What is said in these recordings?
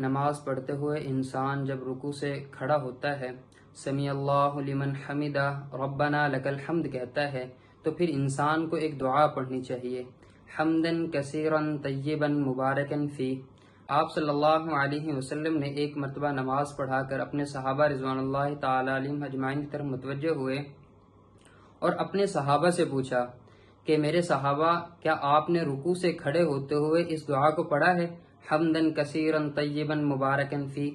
نماز پڑھتے ہوئے انسان جب رکوع سے کھڑا ہوتا ہے، سمیع اللہ لمن حمدہ ربنا لک الحمد کہتا ہے، تو پھر انسان کو ایک دعا پڑھنی چاہیے، حمدن کثیرن طیبن مبارکن فی۔ آپ صلی اللہ علیہ وسلم نے ایک مرتبہ نماز پڑھا کر اپنے صحابہ رضوان اللہ تعالی علیہم اجمعین کی طرف متوجہ ہوئے اور اپنے صحابہ سے پوچھا کہ میرے صحابہ، کیا آپ نے رکوع سے کھڑے ہوتے ہوئے اس دعا کو پڑھا ہے، حمدن کثیرن طیبن مبارکن فی؟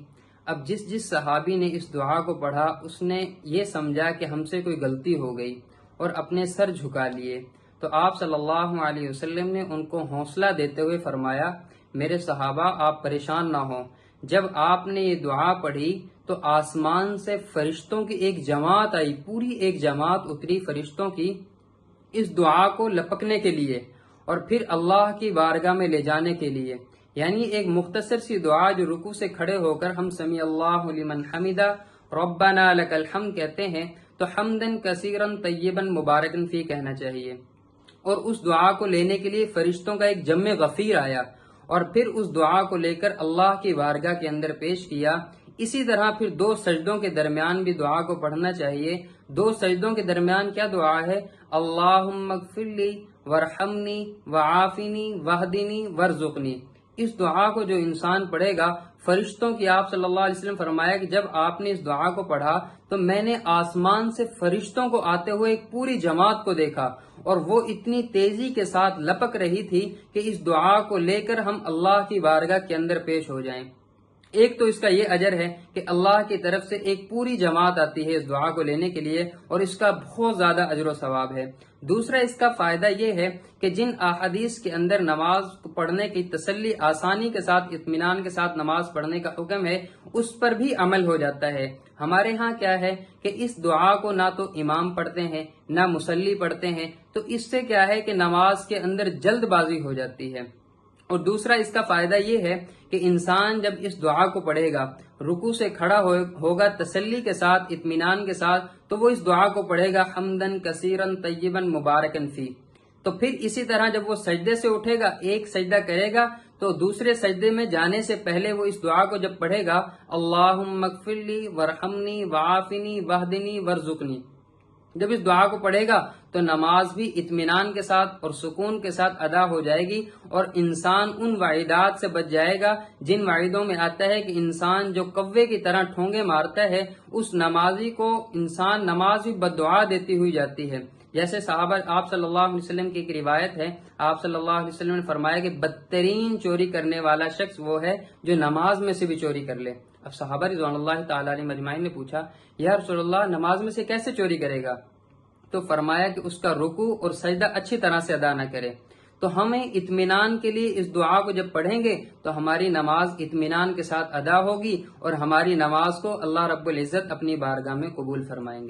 اب جس صحابی نے اس دعا کو پڑھا اس نے یہ سمجھا کہ ہم سے کوئی غلطی ہو گئی اور اپنے سر جھکا لیے، تو آپ صلی اللہ علیہ وسلم نے ان کو حوصلہ دیتے ہوئے فرمایا، میرے صحابہ آپ پریشان نہ ہوں، جب آپ نے یہ دعا پڑھی تو آسمان سے فرشتوں کی ایک جماعت آئی، پوری ایک جماعت اتری فرشتوں کی اس دعا کو لپکنے کے لیے اور پھر اللہ کی بارگاہ میں لے جانے کے لیے۔ یعنی ایک مختصر سی دعا جو رکوع سے کھڑے ہو کر ہم سمیع اللہ لمن حمدہ ربنا لک الحمد کہتے ہیں تو حمدن کثیرن طیبن مبارکن فی کہنا چاہیے، اور اس دعا کو لینے کے لیے فرشتوں کا ایک جم غفیر آیا اور پھر اس دعا کو لے کر اللہ کی بارگاہ کے اندر پیش کیا۔ اسی طرح پھر دو سجدوں کے درمیان بھی دعا کو پڑھنا چاہیے۔ دو سجدوں کے درمیان کیا دعا ہے؟ اللہم اغفر لی وارحمنی وعافنی واہدنی وارزقنی۔ اس دعا کو جو انسان پڑھے گا، فرشتوں کی آپ صلی اللہ علیہ وسلم فرمایا کہ جب آپ نے اس دعا کو پڑھا تو میں نے آسمان سے فرشتوں کو آتے ہوئے ایک پوری جماعت کو دیکھا اور وہ اتنی تیزی کے ساتھ لپک رہی تھی کہ اس دعا کو لے کر ہم اللہ کی بارگاہ کے اندر پیش ہو جائیں۔ ایک تو اس کا یہ اجر ہے کہ اللہ کی طرف سے ایک پوری جماعت آتی ہے اس دعا کو لینے کے لیے اور اس کا بہت زیادہ اجر و ثواب ہے۔ دوسرا اس کا فائدہ یہ ہے کہ جن احادیث کے اندر نماز پڑھنے کی تسلی، آسانی کے ساتھ، اطمینان کے ساتھ نماز پڑھنے کا حکم ہے، اس پر بھی عمل ہو جاتا ہے۔ ہمارے ہاں کیا ہے کہ اس دعا کو نہ تو امام پڑھتے ہیں نہ مصلی پڑھتے ہیں، تو اس سے کیا ہے کہ نماز کے اندر جلد بازی ہو جاتی ہے۔ اور دوسرا اس کا فائدہ یہ ہے کہ انسان جب اس دعا کو پڑھے گا، رکوع سے کھڑا ہوگا تسلی کے ساتھ، اطمینان کے ساتھ، تو وہ اس دعا کو پڑھے گا حمدن کثیرن طیبن مبارکن فی۔ تو پھر اسی طرح جب وہ سجدے سے اٹھے گا، ایک سجدہ کرے گا، تو دوسرے سجدے میں جانے سے پہلے وہ اس دعا کو جب پڑھے گا، اللہم اغفر لی وارحمنی وعافنی واہدنی وارزقنی، جب اس دعا کو پڑھے گا تو نماز بھی اطمینان کے ساتھ اور سکون کے ساتھ ادا ہو جائے گی اور انسان ان وعیدات سے بچ جائے گا جن وعیدوں میں آتا ہے کہ انسان جو کوے کی طرح ٹھونگے مارتا ہے، اس نمازی کو انسان نماز بھی بددعا دیتی ہوئی جاتی ہے۔ جیسے صحابہ آپ صلی اللہ علیہ وسلم کی ایک روایت ہے، آپ صلی اللہ علیہ وسلم نے فرمایا کہ بدترین چوری کرنے والا شخص وہ ہے جو نماز میں سے بھی چوری کر لے۔ اب صحابہ رضوان اللہ تعالی علیہ مجمعین نے پوچھا، یا رسول اللہ نماز میں سے کیسے چوری کرے گا؟ تو فرمایا کہ اس کا رکوع اور سجدہ اچھی طرح سے ادا نہ کرے۔ تو ہمیں اطمینان کے لیے اس دعا کو جب پڑھیں گے تو ہماری نماز اطمینان کے ساتھ ادا ہوگی اور ہماری نماز کو اللہ رب العزت اپنی بارگاہ میں قبول فرمائیں گے۔